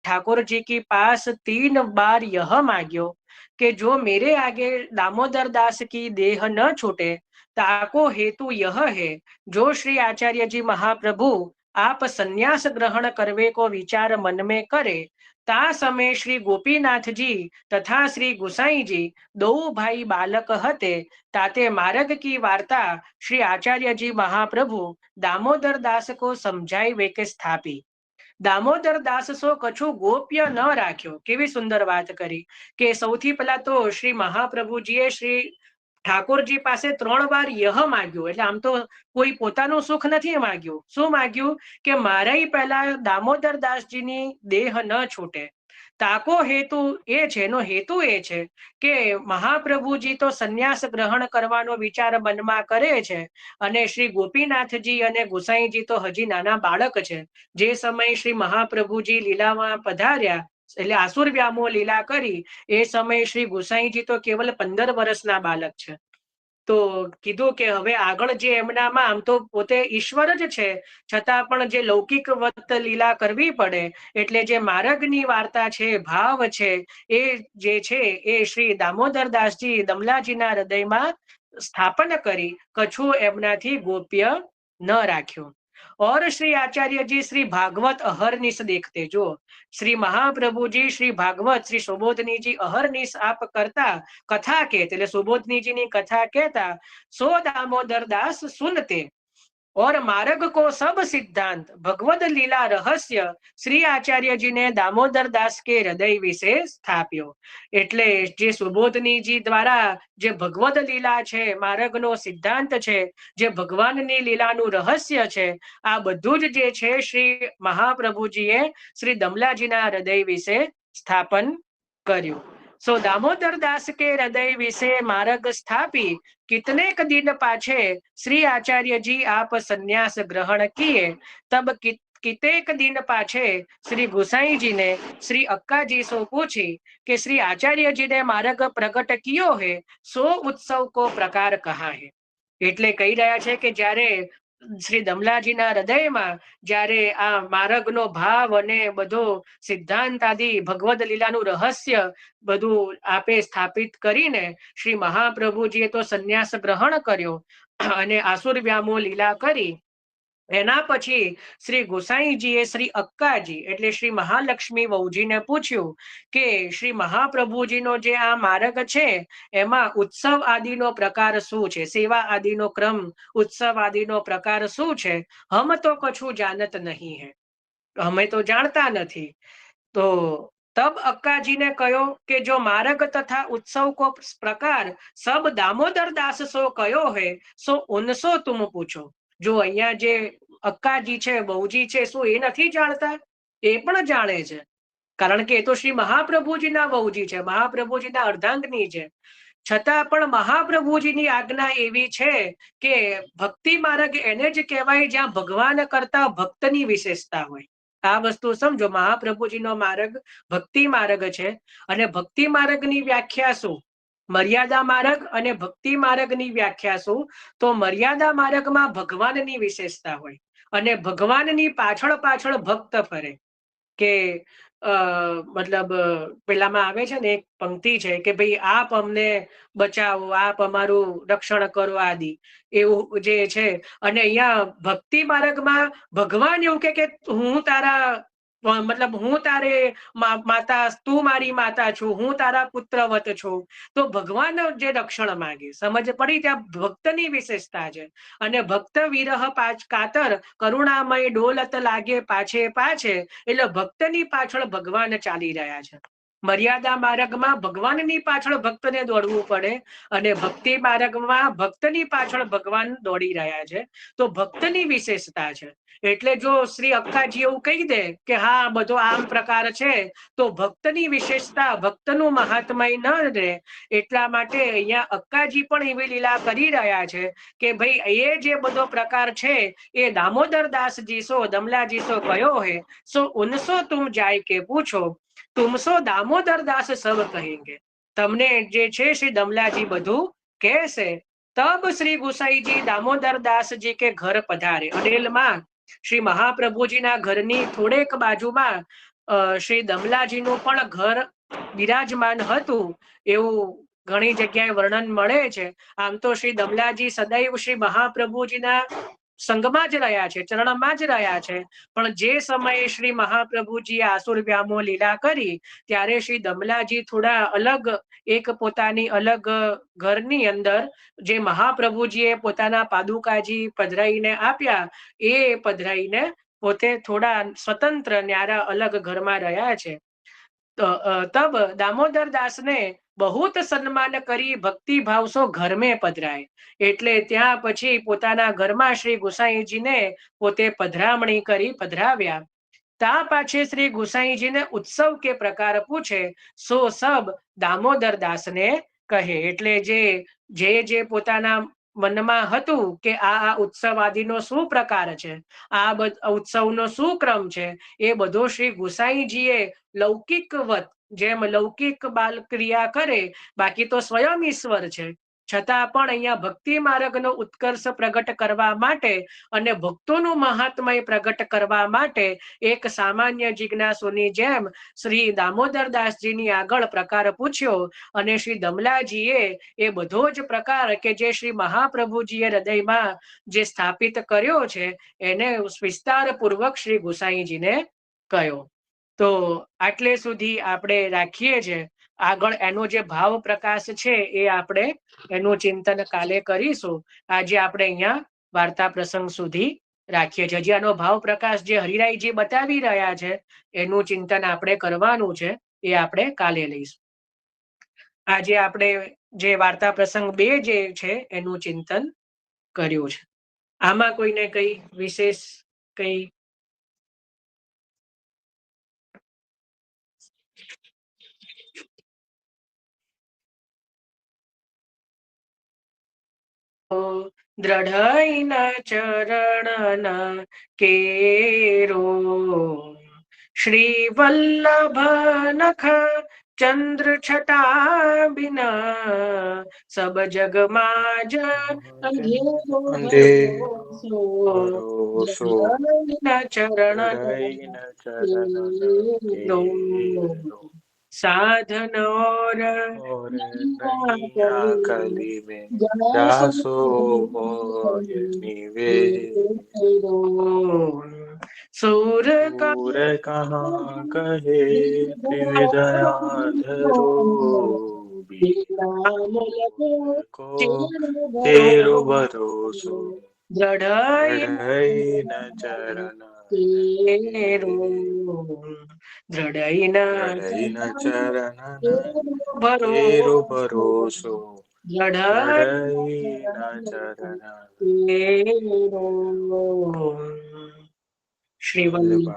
ठाकुर जी के पास 3 बार यह मांग्यो कि जो मेरे आगे दामोदर दास की देह न छूटे, ताको हेतु यह है, जो श्री आचार्य जी महाप्रभु आप संन्यास ग्रहण करवे को विचार मन में करे, ता समय श्री गोपीनाथ जी तथा श्री गुसाई जी दो भाई बालक हते, ताते मार्ग की वार्ता श्री आचार्य जी महाप्रभु दामोदर दास को समझाई वे के स्थापी। दामोदर दास सो कछु गोप्य न राख्यो। केवी सुंदर बात करी के सौथी पहला तो श्री महाप्रभुजीए श्री ઠાકોરજી પાસે 3 વાર યહ માગ્યું, એટલે આમ તો કોઈ પોતાનું સુખ નથી માગ્યું. શું માગ્યું કે મારા પહેલા દામોદર દાસજીની દેહ ન છૂટે. તાકો હેતુ એ છે, એનો હેતુ એ છે કે મહાપ્રભુજી તો સંન્યાસ ગ્રહણ કરવાનો વિચાર મનમાં કરે છે અને શ્રી ગોપીનાથજી અને ગુસાઈજી તો હજી નાના બાળક છે. જે સમય શ્રી મહાપ્રભુજી લીલામાં પધાર્યા એટલે આસુર વ્યામો લીલા કરી એ સમયે શ્રી ગુસાઈજી તો કેવલ 15 વર્ષના બાલક છે. તો કીધું કે હવે આગળ જે એમનામાં આમ તો પોતે ઈશ્વર જ છે, છતાં પણ જે લૌકિક વત લીલા કરવી પડે, એટલે જે માર્ગની વાર્તા છે, ભાવ છે, એ જે છે એ શ્રી દામોદર દાસજી દમલાજીના હૃદયમાં સ્થાપન કરી કછું એમનાથી ગોપ્ય ન રાખ્યું. और श्री आचार्य जी श्री भागवत अहरनिश देखते, जो श्री महाप्रभु जी श्री भागवत श्री सुबोधनी जी अहरनिश आप करता कथा कहते, सुबोधनी जी ने कथा कहता, सो दामोदर दास सुनते और मार्ग को सब सिद्धांत भगवद लीला रहस्य श्री आचार्य जी ने दामोदर दास के हृदय विશે સ્થાપ્યો. એટલે જે સુબોધનીજી દ્વારા જે ભગવદ લીલા છે, માર્ગનો સિદ્ધાંત છે, જે ભગવાનની લીલાનું રહસ્ય છે, આ બધું જ જે છે શ્રી મહાપ્રભુજીએ શ્રી દમલાજીના હૃદય વિશે સ્થાપન કર્યું. सो दामोदर दास के हृदय विषे मार्ग स्थापी कितनेक दिन पाछे श्री आचार्य जी आप संन्यास ग्रहण किए, तब कितेक दिन पाछे श्री गुसाई जी ने श्री अक्का जी सो पूछी कि श्री आचार्य जी ने मार्ग प्रकट कियो है, सो उत्सव को प्रकार कहा है. એટલે કહી રહ્યા છે કે જ્યારે શ્રી દમલાજીના હૃદયમાં જ્યારે આ માર્ગનો ભાવ અને બધો સિદ્ધાંત આદિ ભગવદ લીલાનું રહસ્ય બધું આપે સ્થાપિત કરીને શ્રી મહાપ્રભુજીએ તો સંન્યાસ ગ્રહણ કર્યો અને આસુર વ્યામો લીલા કરી. એના પછી શ્રી ગુસાઈજીએ શ્રી અક્કાજી એટલે શ્રી મહાલક્ષ્મી વહુજીને પૂછ્યું કે શ્રી મહાપ્રભુજીનો જે આ માર્ગ છે એમાં ઉત્સવ આદિનો પ્રકાર શું છે, સેવા આદિનો ક્રમ, ઉત્સવ આદિનો પ્રકાર શું છે, હમ તો કછું જાણત નહીં હે, અમે તો જાણતા નથી. તો तब अक्का जी ने कहो कि जो मार्ग तथा उत्सव को प्रकार सब दामोदर दास सो कयो है, सो उनसो तुम पूछो. जो अहिया जे अक्काजी छे, बहुजी छे, सो ए नथी जाणता, ए पण जाणे छे, कारण के तो श्री महाप्रभुजीना बहुजी छे, महाप्रभुजीना अर्धांगनी छे. छतां पण महाप्रभुजीनी आज्ञा एवी छे के भक्ति मार्ग एने ज कहेवाय ज्यां भगवान करता भक्तनी विशेषता होय. आ वस्तु समझो, महाप्रभुजीनो मार्ग भक्ति मार्ग छे અને ભક્તિ માર્ગની વ્યાખ્યા શું, મર્યાદા માર્ગ અને ભક્તિ માર્ગની વ્યાખ્યા શું, તો મર્યાદા માર્ગમાં ભગવાનની વિશેષતા હોય અને ભગવાનની પાછળ પાછળ ભક્ત ફરે. કે મતલબ પેલામાં આવે છે ને એક પંક્તિ છે કે ભાઈ આપ અમને બચાવો, આપ અમારું રક્ષણ કરો આદિ, એવું જે છે. અને અહીંયા ભક્તિ માર્ગમાં ભગવાન એવું કે હું તારા મતલબ હું તારે માતા, તું મારી માતા છું, હું તારા પુત્રવત છું. તો ભગવાન જે રક્ષણ માંગે, સમજ પડી, ત્યાં ભક્તની વિશેષતા છે. અને ભક્ત વિરહ કાતર કરુણામય ડોલત લાગે પાછે પાછે, એટલે ભક્તની પાછળ ભગવાન ચાલી રહ્યા છે. મર્યાદા માર્ગમાં ભગવાનની પાછળ ભક્તને દોડવું પડે અને ભક્તિ માર્ગમાં ભક્તની પાછળ ભગવાન દોડી રહ્યા છે. તો ભક્તની વિશેષતા છે. એટલે જો શ્રી અક્કાજી એવું કહી દે કે હા બધો આમ પ્રકાર છે, તો ભક્તની વિશેષતા, ભક્તનું મહાત્મય ન રહે. એટલા માટે અહીંયા અક્કાજી પણ એવી લીલા કરી રહ્યા છે કે ભાઈ એ જે બધો પ્રકાર છે એ દામોદર દાસજી સो દમલાજી सो કયો હે, सो उनसो तुम जाय के पूछो, तुमसो दामोदर दास सब कहेंगे. તમને જે છે શ્રી દમલાજી બધું કહેશે. तब श्री गुसाई जी दामोदर दास जी के घर पधारे. अडेल में श्री महाप्रभुजी ना घर नी थोड़ेक बाजू में શ્રી દમલાજીનું પણ ઘર બિરાજમાન હતું એવું ઘણી જગ્યાએ વર્ણન મળે છે. આમ તો શ્રી દમલાજી સદૈવ શ્રી મહાપ્રભુજીના સંગમાં જ રહ્યા છે, ચરણમાં જ રહ્યા છે. પણ જે સમયે શ્રી મહાપ્રભુજીએ આસુર વ્યામો લીલા કરી ત્યારે શ્રી દમલાજી થોડા અલગ એક પોતાની અલગ ઘરની અંદર જે મહાપ્રભુજીએ પોતાના પાદુકાજી પધરાઈને આપ્યા એ પધરાઈને પોતે થોડા સ્વતંત્ર ન્યારા અલગ ઘરમાં રહ્યા છે. તબ દામોદર દાસને बहुत સન્માન કરી ભક્તિ ભાવ સો ઘર મેં પધરાય. એટલે ત્યાં પછી પોતાના ઘરમાં શ્રી ગુસાઈજીને પોતે પધરામણી કરી પધરાવ્યા. તા પાછે શ્રી ગુસાઈજીને ઉત્સવ કે પ્રકાર પૂછે સો સબ દામોદર દાસને કહે. એટલે જે પોતાના મનમાં હતું કે આ ઉત્સવ આદિનો શું પ્રકાર છે, આ ઉત્સવનો શું ક્રમ છે, એ બધો શ્રી ગુસાઈજીએ લૌકિકવત જેમ લૌકિક બાલ ક્રિયા કરે, બાકી તો સ્વયં ઈશ્વર છે, છતાં પણ અહીંયા ભક્તિ માર્ગનો ઉત્કર્ષ પ્રગટ કરવા માટે અને ભક્તોનું મહાત્મય પ્રગટ કરવા માટે એક સામાન્ય જિજ્ઞાસુની જેમ શ્રી દામોદરદાસજીની આગળ પ્રકાર પૂછ્યો અને શ્રી દમલાજીએ એ બધો જ પ્રકાર કે જે શ્રી મહાપ્રભુજીએ હૃદયમાં જે સ્થાપિત કર્યો છે એને વિસ્તાર પૂર્વક શ્રી ગુસાઈજીને કહ્યો. તો આટલે સુધી આપણે રાખીએ છીએ. આગળ એનો જે ભાવ પ્રકાશ છે એ આપણે એનું ચિંતન કાલે કરીશું. આજે આપણે અહીંયા વાર્તા પ્રસંગ સુધી રાખીએ છીએ. હજી આનો ભાવ પ્રકાશ જે હરિરાયજી બતાવી રહ્યા છે એનું ચિંતન આપણે કરવાનું છે, એ આપણે કાલે લઈશું. આજે આપણે જે વાર્તા પ્રસંગ 2 જે છે એનું ચિંતન કર્યું છે. આમાં કોઈને કઈ વિશેષ કઈ દ્રઢઈના ચરણના કેરો શ્રી વલ્લભ નખ ચંદ્ર છટા બિના સબ જગમાં જ અંધેરો ચરણ साधन और कली में दासो सूर कहाँ कहे त्रिविदया धरो को तेरो भरोसो दृढ़ न चरण दृढ़ न चरण तेरो भरोसो दृढ़ न चरण श्री वल्लभ